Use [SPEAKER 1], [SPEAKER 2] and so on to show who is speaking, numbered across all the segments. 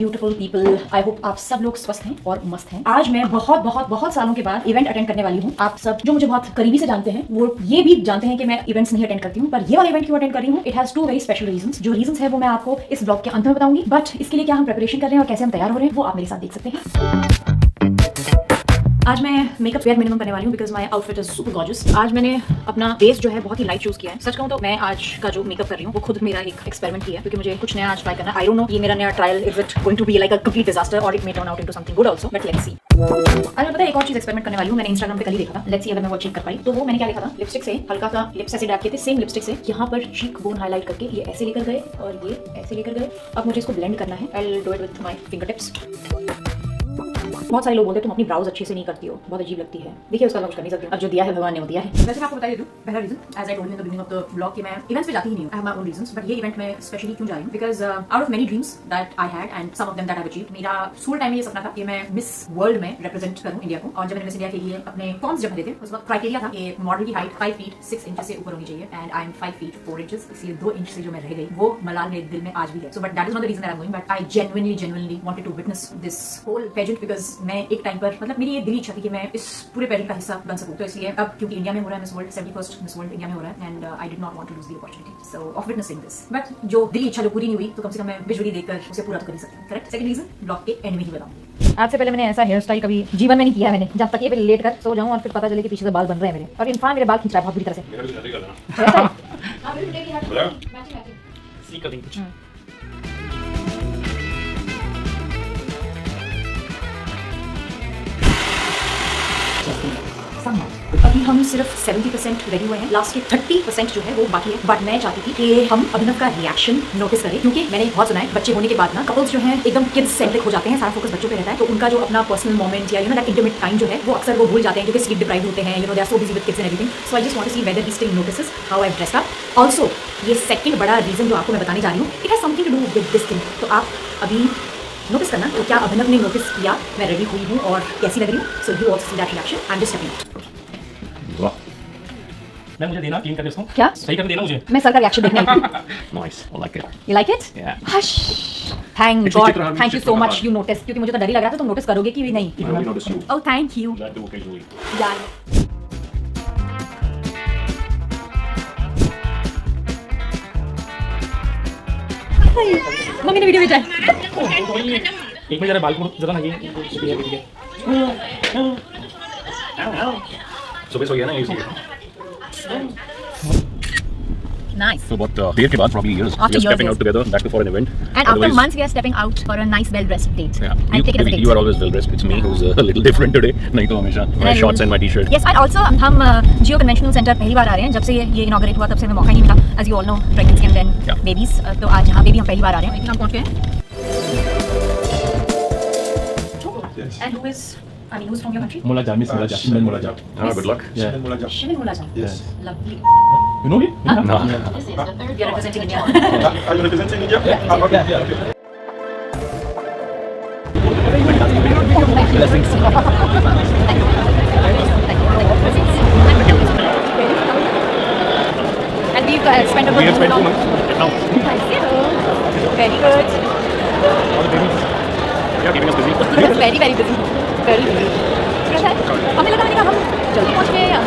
[SPEAKER 1] Beautiful people, I hope आप सब लोग स्वस्थ हैं और मस्त हैं। आज मैं बहुत बहुत बहुत सालों के बाद इवेंट अटेंड करने वाली हूँ। आप सब जो मुझे बहुत करीबी से जानते हैं वो ये भी जानते हैं कि मैं इवेंट्स नहीं अटेंड करती हूँ, पर ये वाला इवेंट क्यों अटेंड कर रही हूँ, it has to very special reasons. जो रीजंस है वो मैं आपको इस ब्लॉग के अंत में बताऊंगी, बट इसके लिए क्या हम प्रिपरेशन कर रहे हैं और कैसे हम तैयार हो रहे हैं वो आप मेरे साथ देख सकते हैं। आज मैं मेकअप वेयर मिनिमम करने वाली हूँ because my outfit is super gorgeous. आज मैंने अपना बेस जो है बहुत ही लाइट चूज किया है। सच कहूँ तो मैं आज का जो मेकअप कर रही हूँ वो खुद मेरा एक एक्सपेरिमेंट किया है, क्योंकि मुझे कुछ नया आज ट्राई करना है। आई डोंट नो ये मेरा नया trial is it going to be like a complete disaster और it may turn out into something good also, but let's see. आज मैं पता है एक और चीज एक्सपेरिमेंट करने वाली हूँ। मैंने इंस्टाग्राम पे कल ही देखा था, लेट्स सी अगर मैं वो अचीव कर पाई। तो वो मैंने क्या देखा था, लिपस्टिक से हल्का सा लिप्स ऐसे डैप किए थे, सेम लिपस्टिक से यहाँ पर चीक बोन हाईलाइट करके ये ऐसे लेकर गए और ये ऐसे लेकर गए। अब मुझे इसको ब्लेंड करना है। I will do it with my finger tips. बहुत सारे लोग बोलते हैं तुम अपनी ब्राउज अच्छे से नहीं करती हो, बहुत अजीब लगती है। देखिए उसका कुछ कर नहीं सकती हूँ, अब जो दिया है भगवान ने वो दिया है। वैसे मैं आपको बताइए दूं, पहला reason as I told you in the beginning of the blog कि मैं इवेंट्स पे जाती ही नहीं हूँ। I have my own reasons, but ये इवेंट में स्पेशली क्यों जा रही हूँ because out of many dreams that I had and some of them that I have achieved, मेरा स्कूल टाइम में ये सपना था कि मैं मिस वर्ल्ड में रिप्रेजेंट करूँ इंडिया को। और जब मैंने मिस इंडिया के लिए अपने फॉर्म्स जब भरे थे उस वक्त क्राइटेरिया था कि मॉडल की हाइट 5 फीट 6 इंच से ऊपर होनी चाहिए and I am 5 feet 4 inches, इसलिए 2 इंच से जो मैं रह गई वो मलाल मेरे दिल में आज भी है। So but that is not the reason that I am going, but I genuinely wanted to witness this whole pageant because मैं एक टाइम पर मतलब मेरी ये दिली इच्छा थी कि मैं इस पूरे पेजेंट का हिस्सा बन सकूं। तो इसलिए अब क्योंकि इंडिया में हो रहा है Miss World 71st Miss World India में हो रहा है and I did not want to lose the opportunity so of witnessing this. But जो दिली इच्छा जो पूरी नहीं हुई तो कम से कम मैं विजुअली देखकर उसे पूरा तो कर ही सकती हूँ। करेक्ट। सेकंड रीजन ब्लॉग के एंड में ही बताऊंगी। आज से पहले मैंने ऐसा हेयर स्टाइल कभी जीवन में नहीं किया है। मैंने जब तक ये पे लेट कर सो जाऊं और फिर पता चले कि पीछे से बाल बन रहे हैं मेरे, और इनफान मेरे बाल खींच रहा है बहुत बुरी तरह से। अभी हम सिर्फ 70% रेडी हुए हैं, लास्ट के 30% जो है वो बाकी है। बट मैं चाहती थी कि हम अभिनव का रिएक्शन नोटिस करें, क्योंकि मैंने बहुत सुना है बच्चे होने के बाद ना कपल्स जो हैं एकदम किड्स सेंट्रिक हो जाते हैं, सारा फोकस बच्चों पे रहता है, तो उनका जो अपना पर्सनल मोमेंट या दैट इंटिमेट टाइम जो है वो अक्सर वो भूल जाते हैं क्योंकि स्लीप डिप्राइव्ड होते हैं, they are so busy with kids and everything. So I just want to see whether he still notices how I dressed up. Also ये सेकंड बड़ा रीजन जो आपको मैं बताने जा रही हूँ, it has something to do with this thing. तो आप अभी नोटिस करना तो क्या अभिनव ने नोटिस किया मैं रेडी हुई हूँ और कैसी लग रही हूँ। So you also see that reaction. I am just stepping.
[SPEAKER 2] मैं मुझे देना 3 कर इसको।
[SPEAKER 1] क्या
[SPEAKER 2] सही कर देना मुझे।
[SPEAKER 1] मैं सर का रिएक्शन देखने आई थी।
[SPEAKER 2] Nice, I like it.
[SPEAKER 1] You like it?
[SPEAKER 2] Yeah.
[SPEAKER 1] Hush. Thank God. Thank you so much. You noticed. क्योंकि मुझे तो डर ही लग रहा था तुम नोटिस करोगे कि नहीं।
[SPEAKER 2] I will notice you.
[SPEAKER 1] Oh, thank you.
[SPEAKER 2] That do occasionally.
[SPEAKER 1] Yeah. Mummy ने वीडियो भेजा है।
[SPEAKER 2] एक में जरा बाल को जरा ना ये सुबह सो गया ना इसीलिए।
[SPEAKER 1] Nice.
[SPEAKER 2] So what देर के बाद probably years we are stepping out together back to for an event.
[SPEAKER 1] And after months we are stepping out for a nice well-dressed date.
[SPEAKER 2] Yeah.
[SPEAKER 1] And take it as a date.
[SPEAKER 2] You are always well dressed. It's me who's a little different today. नहीं तो हमेशा my shorts and my t-shirt.
[SPEAKER 1] Yes, and also हम जियो conventional centre पहली बार आ रहे हैं। जब से ये इनॉग्रेट हुआ तब से हमें मौका नहीं मिला। As you all know, pregnancy and then babies. तो आज यहाँ पे भी हम पहली बार आ रहे हैं। हम पहुँच गए हैं। And who is, I mean, who's from your country?
[SPEAKER 3] Mulaja, Miss Mulaja, Shimen Mulaja.
[SPEAKER 2] Good luck.
[SPEAKER 3] Yeah.
[SPEAKER 1] Shimin Mulaja.
[SPEAKER 3] Yes.
[SPEAKER 1] Lovely.
[SPEAKER 3] You know him?
[SPEAKER 2] No.
[SPEAKER 1] You are representing India.
[SPEAKER 3] Are you representing India? Okay. Yeah.
[SPEAKER 1] Blessings. And we've spent a
[SPEAKER 2] We
[SPEAKER 1] good
[SPEAKER 2] have spent 2
[SPEAKER 1] long.
[SPEAKER 2] months now.
[SPEAKER 1] Very good.
[SPEAKER 2] Yeah, keeping us busy.
[SPEAKER 1] Very busy. Very busy. हमें लगा हम जल्दी पहुंच गए या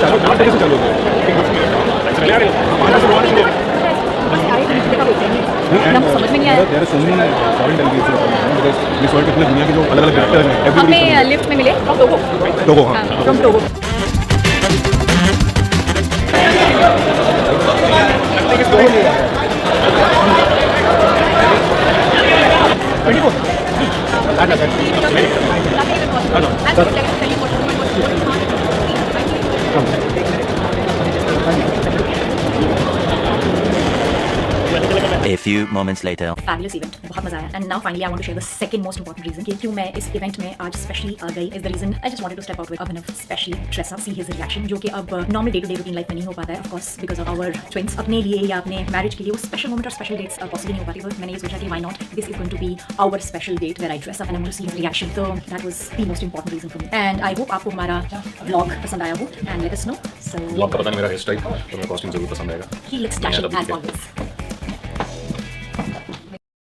[SPEAKER 3] चालू कैसे चालू हो
[SPEAKER 2] चले आ रहे हो।
[SPEAKER 1] समझ में नहीं आया।
[SPEAKER 3] There are so many foreign delegates because इस वर्ल्ड के पूरी दुनिया के जो अलग-अलग कैरेक्टर हैं
[SPEAKER 1] हमें लिफ्ट में मिले टोगो।
[SPEAKER 3] टोगो हां
[SPEAKER 1] from Togo.
[SPEAKER 4] A few moments later.
[SPEAKER 1] Fabulous event, बहुत मजा आया। And now finally I want to share the second most important reason कि क्यों मैं इस event में आज specially आ गई। Is the reason I just wanted to step out with Abhinav, specially dress up, see his reaction, जो कि अब normal day to day routine life में नहीं हो पाता है, of course because of our twins। अपने लिए या अपने marriage के लिए वो special moment और special dates possible नहीं हो पाती, तो मैंने ये सोचा कि why not, this is going to be our special date where I dress up and I'm going to see his reaction। So that was the most important reason for me and I hope आपको हमारा vlog पसंद आया हो and let us know। So
[SPEAKER 2] blog का पता नहीं मेरा hair style, तो मेरा कॉस्ट्यूम जरूर पसंद आएगा।
[SPEAKER 1] he looks dashing as always।